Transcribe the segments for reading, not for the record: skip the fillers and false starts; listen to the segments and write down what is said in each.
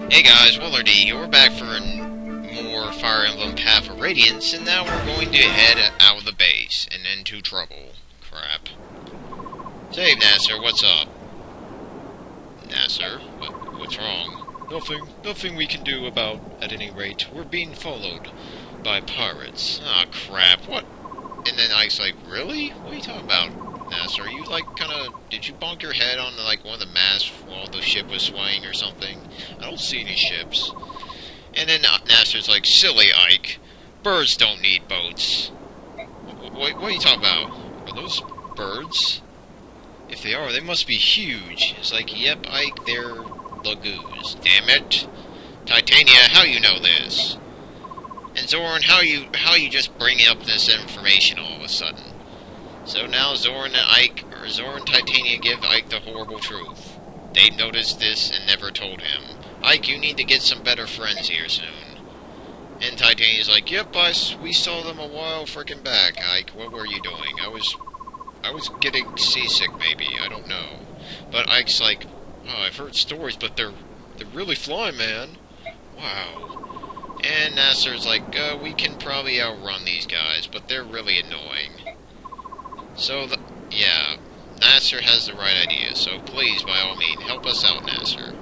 Hey guys, Waddler-D here. We're back for more Fire Emblem Path of Radiance, and now we're going to head out of the base and into trouble. Crap. Save, Nasser, what's up? Nasser, what's wrong? Nothing we can do about, at any rate. We're being followed by pirates. Aw, crap, what? And then Ike's like, really? What are you talking about, Nasser? Are you, like, kinda... Did you bonk your head on, like, one of the masts while the ship was swaying or something? I don't see any ships. And then Nasser's like, silly Ike. Birds don't need boats. What are you talking about? Are those birds? If they are, they must be huge. It's like, yep, Ike, they're lagoons. Damn it. Titania, how you know this? And Zoran, how you just bring up this information all of a sudden? So now Zoran and Titania give Ike the horrible truth. They noticed this and never told him. Ike, you need to get some better friends here soon. And Titania's like, yep, we saw them a while frickin' back, Ike. What were you doing? I was getting seasick, maybe. I don't know. But Ike's like, oh, I've heard stories, but they're really flying, man. Wow. And Nasser's like, we can probably outrun these guys, but they're really annoying. So, yeah, Nasser has the right idea, so please, by all means, help us out, Nasser.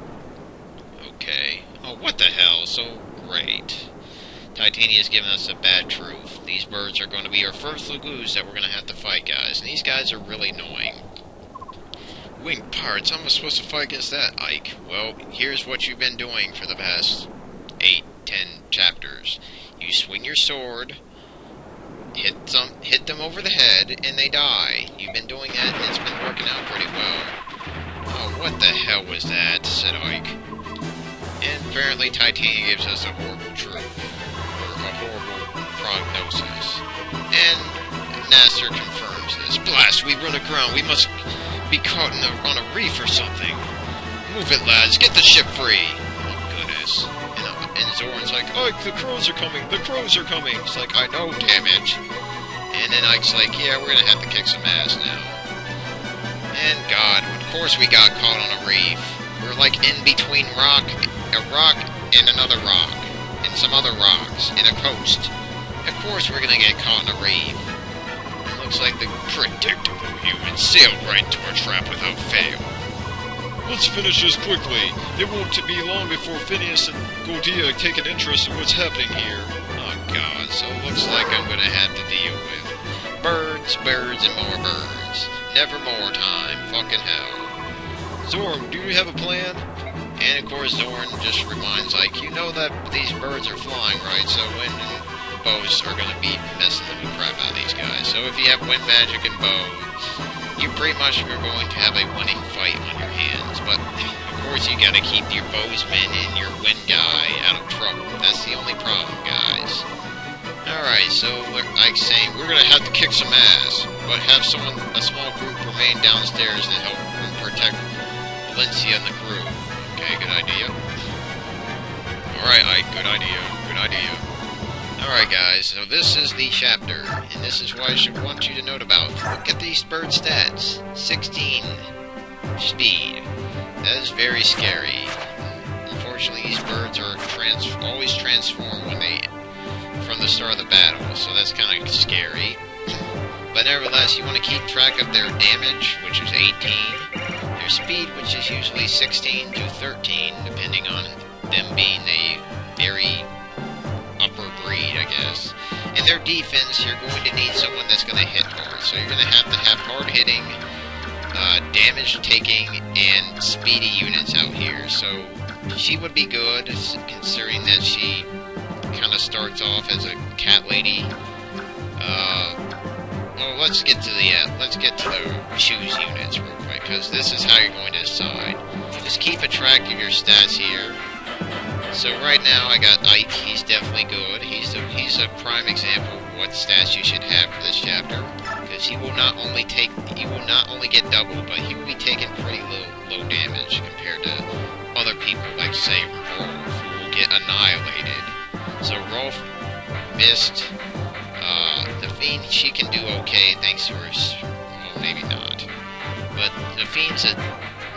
Okay. Oh, what the hell? So great. Titania's giving us a bad truth. These birds are going to be our first lagoons that we're going to have to fight, guys, and these guys are really annoying. Winged pirates, how am I supposed to fight against that, Ike? Well, here's what you've been doing for the past 8, 10 chapters. You swing your sword, hit them over the head, and they die. You've been doing that, and it's been working out pretty well. Oh, what the hell was that? Said Ike. And apparently Titania gives us a horrible truth, or a horrible prognosis. And Nasser confirms this. Blast, we run aground. We must be caught on a reef or something. Move it, lads. Get the ship free. Oh, goodness. And Zoran's like, Ike, the crows are coming. The crows are coming. It's like, I know, damn it. And then Ike's like, yeah, we're gonna have to kick some ass now. And God, of course we got caught on a reef. We're like in between a rock and another rock, and some other rocks, and a coast. Of course we're gonna get caught in a reef. It looks like the predictable humans sailed right into our trap without fail. Let's finish this quickly. It won't be long before Phineas and Gaudia take an interest in what's happening here. Oh God, so it looks like I'm gonna have to deal with birds, and more birds. Never more time, fucking hell. Zoran, do you have a plan? And of course Zoran just reminds, like, you know that these birds are flying, right? So wind and bows are gonna be messing the crap out of these guys. So if you have wind magic and bows, you pretty much are going to have a winning fight on your hands. But of course you gotta keep your bowsman and your wind guy out of trouble. That's the only problem, guys. Alright, so like saying, we're gonna have to kick some ass, but have a small group remain downstairs to help protect Valencia and the crew. Okay, good idea. Alright, Ike, good idea. Alright, guys, so this is the chapter, and this is what I should want you to note about. Look at these bird stats. 16 speed. That is very scary. Unfortunately, these birds are always transformed from the start of the battle, so that's kind of scary. But nevertheless, you want to keep track of their damage, which is 18, their speed, which is usually 16 to 13, depending on them being a very upper breed, I guess. And their defense, you're going to need someone that's going to hit hard, so you're going to have hard-hitting, damage-taking, and speedy units out here, so she would be good, considering that she kind of starts off as a cat lady. Well, let's get to the choose units real quick, because this is how you're going to decide. Just keep a track of your stats here. So right now I got Ike. He's definitely good. He's a prime example of what stats you should have for this chapter, because he will not only get double, but he will be taking pretty low damage compared to other people like say Rolf, who will get annihilated. So Rolf missed. The Fiend, she can do okay thanks to her. Well, maybe not. But the Fiend's a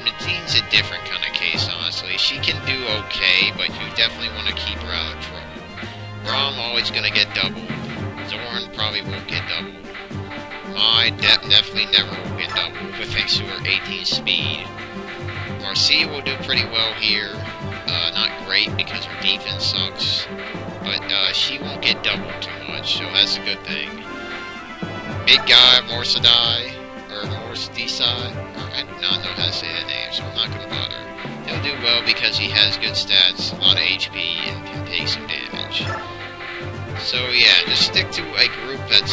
Nadine's a different kind of case, honestly. She can do okay, but you definitely want to keep her out of trouble. Braum always gonna get doubled. Zorn probably won't get doubled. Mai definitely never will get doubled, but thanks to her 18 speed. Marcia will do pretty well here. Not great because her defense sucks, but she won't get doubled too much, so that's a good thing. Big guy, Morsadai, or Morsdesai, I do not know how to say that name, so I'm not going to bother. He'll do well because he has good stats, a lot of HP, and can take some damage. So yeah, just stick to a group that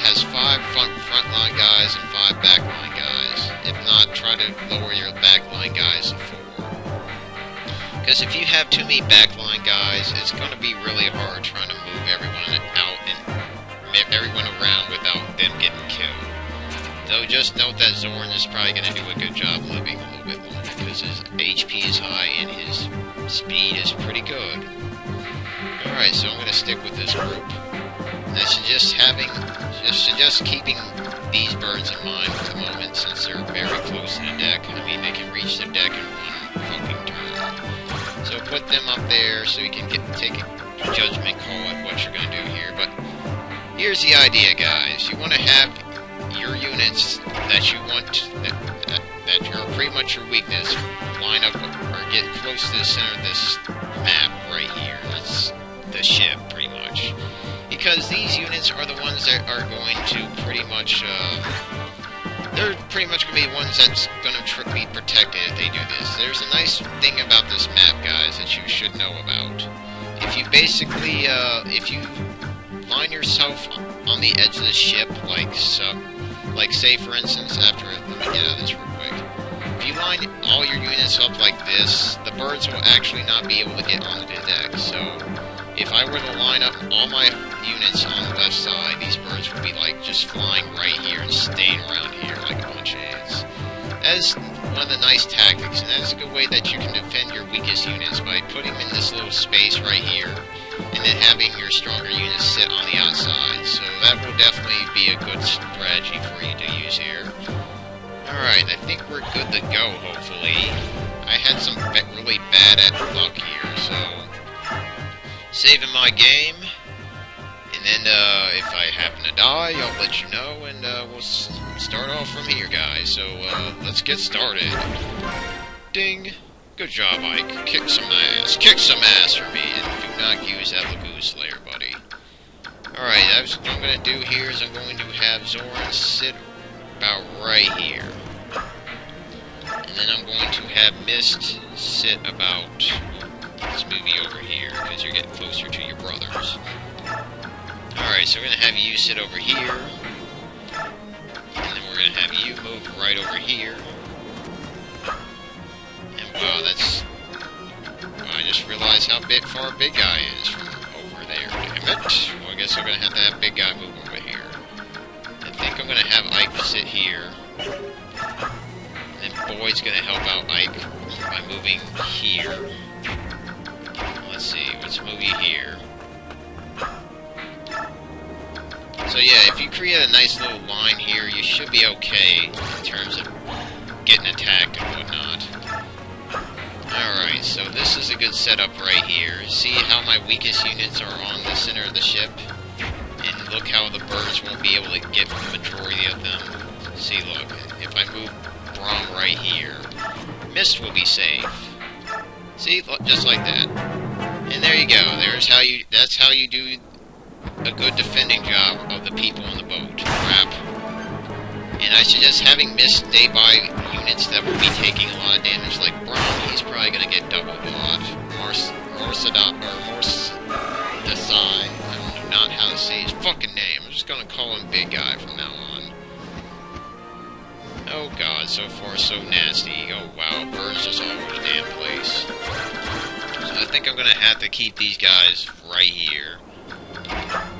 has 5 frontline guys and 5 backline guys. If not, try to lower your backline guys to 4. Because if you have too many backline guys, it's going to be really hard trying to move everyone out and everyone around without them getting killed. Though just note that Zorn is probably going to do a good job living a little bit longer because his HP is high and his speed is pretty good. Alright, so I'm going to stick with this group. And I suggest keeping these birds in mind for the moment since they're very close to the deck. I mean, they can reach the deck in one fucking turn. So put them up there so you can take a judgment call at what you're going to do here. But here's the idea, guys. You want to have your units that you want, that are pretty much your weakness, line up or get close to the center of this map right here. That's the ship, pretty much. Because these units are the ones that are going to pretty much, they're pretty much going to be the ones that's going to be protected if they do this. There's a nice thing about this map, guys, that you should know about. If you basically, if you line yourself on the edge of the ship, like say for instance, let me get out of this real quick. If you line all your units up like this, the birds will actually not be able to get onto the deck. So, if I were to line up all my units on the left side, these birds would be like just flying right here and staying around here like a bunch of ants. That is one of the nice tactics, and that is a good way that you can defend your weakest units by putting them in this little space right here, and then having your stronger units sit on the outside. So that will definitely be a good strategy for you to use here. Alright, I think we're good to go, hopefully. I had some really bad luck here, so saving my game, and then if I happen to die, I'll let you know, and we'll start off from here, guys. So let's get started. Ding! Good job, Ike. Kick some ass. Kick some ass for me, and do not use that Lagoon Slayer, buddy. Alright, what I'm going to do here is I'm going to have Zorn sit about right here. And then I'm going to have Mist sit about... let's move you over here, because you're getting closer to your brothers. Alright, so we're going to have you sit over here. And then we're going to have you move right over here. And wow, that's... wow, I just realized how far Big Guy is from over there. Damn it. Well, I guess I'm going to have Big Guy move over here. I think I'm going to have Ike sit here. And then Boyd's going to help out Ike by moving here. Let's see, let's move you here. So yeah, if you create a nice little line here, you should be okay in terms of getting attacked and whatnot. Alright, so this is a good setup right here. See how my weakest units are on the center of the ship? And look how the birds won't be able to get the majority of them. See, look, if I move Braum right here, Mist will be safe. See, look, just like that. And there you go. That's how you do a good defending job of the people on the boat. Crap. And I suggest having Mist stay by units that will be taking a lot of damage, like Braum. He's probably going to get doubled a lot. Morsadai. I don't know not how to say his fucking name. I'm just going to call him Big Guy from now on. Oh god, so far so nasty. Oh wow, birds just all over the damn place. So I think I'm going to have to keep these guys right here.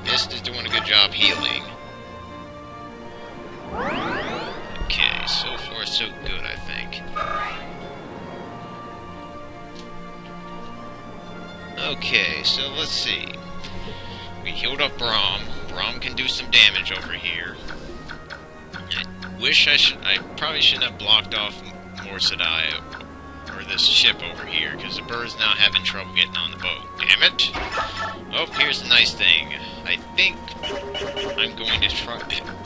Mist is doing a good job healing. Okay, so far so good, I think. Okay, so let's see. We healed up Braum. Braum can do some damage over here. I probably shouldn't have blocked off or this ship over here, because the bird's now having trouble getting on the boat. Damn it! Oh, here's the nice thing. I think I'm going to try...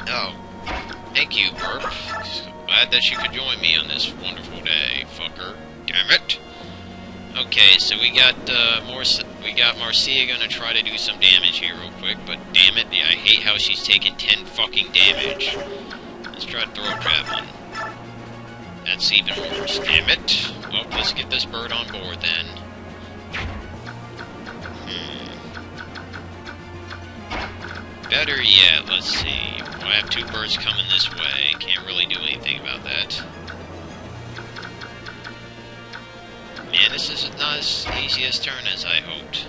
Oh, thank you, bird. Glad that you could join me on this wonderful day, fucker. Damn it! Okay, so we got Marcia gonna try to do some damage here real quick, but damn it, I hate how she's taking 10 fucking damage. Let's try to throw a javelin. That's even worse. Damn it. Well, let's get this bird on board then. Better yet, let's see. Well, I have 2 birds coming this way. Can't really do anything about that. Man, this is not as easy a turn as I hoped.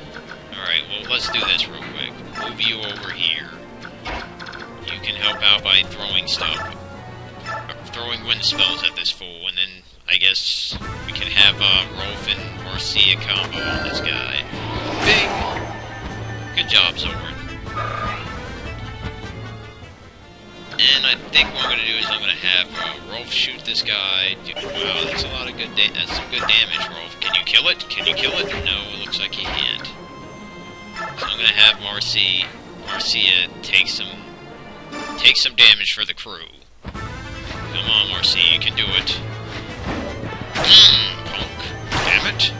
Alright, well, let's do this real quick. Move you over here. You can help out by throwing stuff. Throwing wind spells at this fool, and then I guess we can have Rolf and Marcia combo on this guy. Bing! Good job, Zorn. And I think what I'm going to do is I'm going to have Rolf shoot this guy. Wow, that's a lot of good that's some good damage, Rolf. Can you kill it? Can you kill it? No, it looks like he can't. So I'm going to have Marcia take some damage for the crew. Come on, Marcia, you can do it. Punk. Damn it.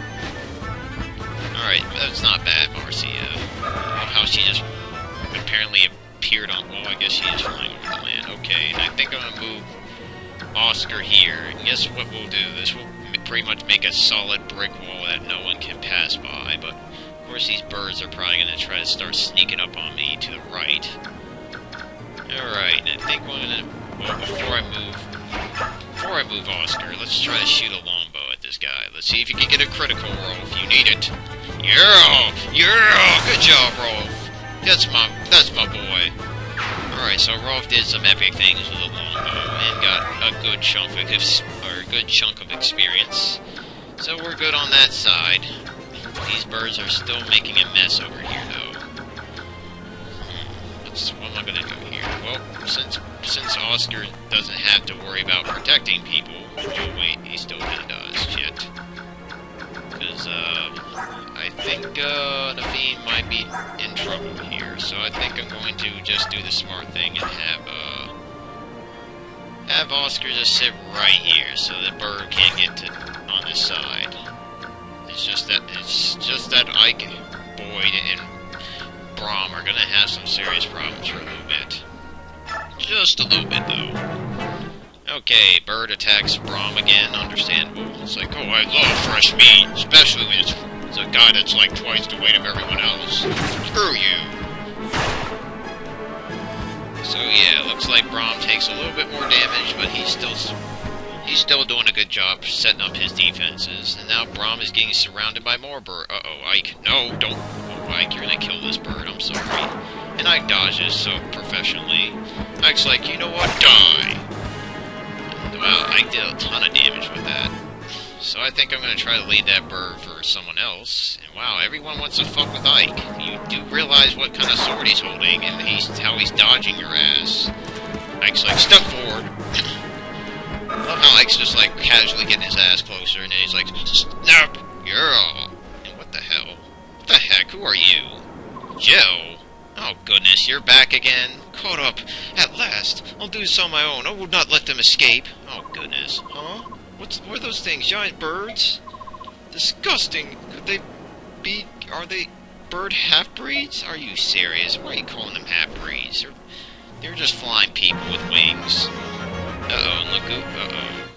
Alright, that's not bad, Marcia. How she just apparently appeared on... Well, I guess she is flying over the land. Okay, and I think I'm gonna move Oscar here. And guess what we'll do? This will pretty much make a solid brick wall that no one can pass by, but of course these birds are probably gonna try to start sneaking up on me to the right. Alright, and I think I'm gonna... Well, before I move Oscar, let's try to shoot a longbow at this guy. Let's see if you can get a critical roll if you need it. Yeah! Yeah! Good job, Rolf! That's my boy. Alright, so Rolf did some epic things with a longbow and got a good chunk of experience. So we're good on that side. These birds are still making a mess over here, though. What am I gonna do here? Well, since Oscar doesn't have to worry about protecting people... Oh, wait, he still kinda does. Shit. Because, I think, Naveen might be in trouble here, so I think I'm going to just do the smart thing and have Oscar just sit right here, so the bird can't get to on this side. It's just that Ike, Boyd, and Brahm are gonna have some serious problems for a little bit. Just a little bit, though. Okay, bird attacks Brahm again, understandable. It's like, oh, I love fresh meat, especially when it's a guy that's like twice the weight of everyone else. Screw you. So yeah, looks like Brahm takes a little bit more damage, but he's still doing a good job setting up his defenses. And now Brahm is getting surrounded by more bird. Uh-oh, Ike. No, don't. Oh, Ike, you're gonna kill this bird. I'm sorry. And Ike dodges so professionally. Ike's like, you know what? Die. Wow, Ike did a ton of damage with that. So I think I'm going to try to lead that bird for someone else. And wow, everyone wants to fuck with Ike. You do realize what kind of sword he's holding and how he's dodging your ass. Ike's like, step forward. I love how Ike's just like casually getting his ass closer and then he's like, snap, girl. And what the hell? What the heck? Who are you? Joe? Oh goodness, you're back again? Caught up. At last. I'll do this on my own. I will not let them escape. Oh goodness. Huh? What are those things? Giant birds? Disgusting. Could they be... Are they bird half-breeds? Are you serious? Why are you calling them half-breeds? They're just flying people with wings.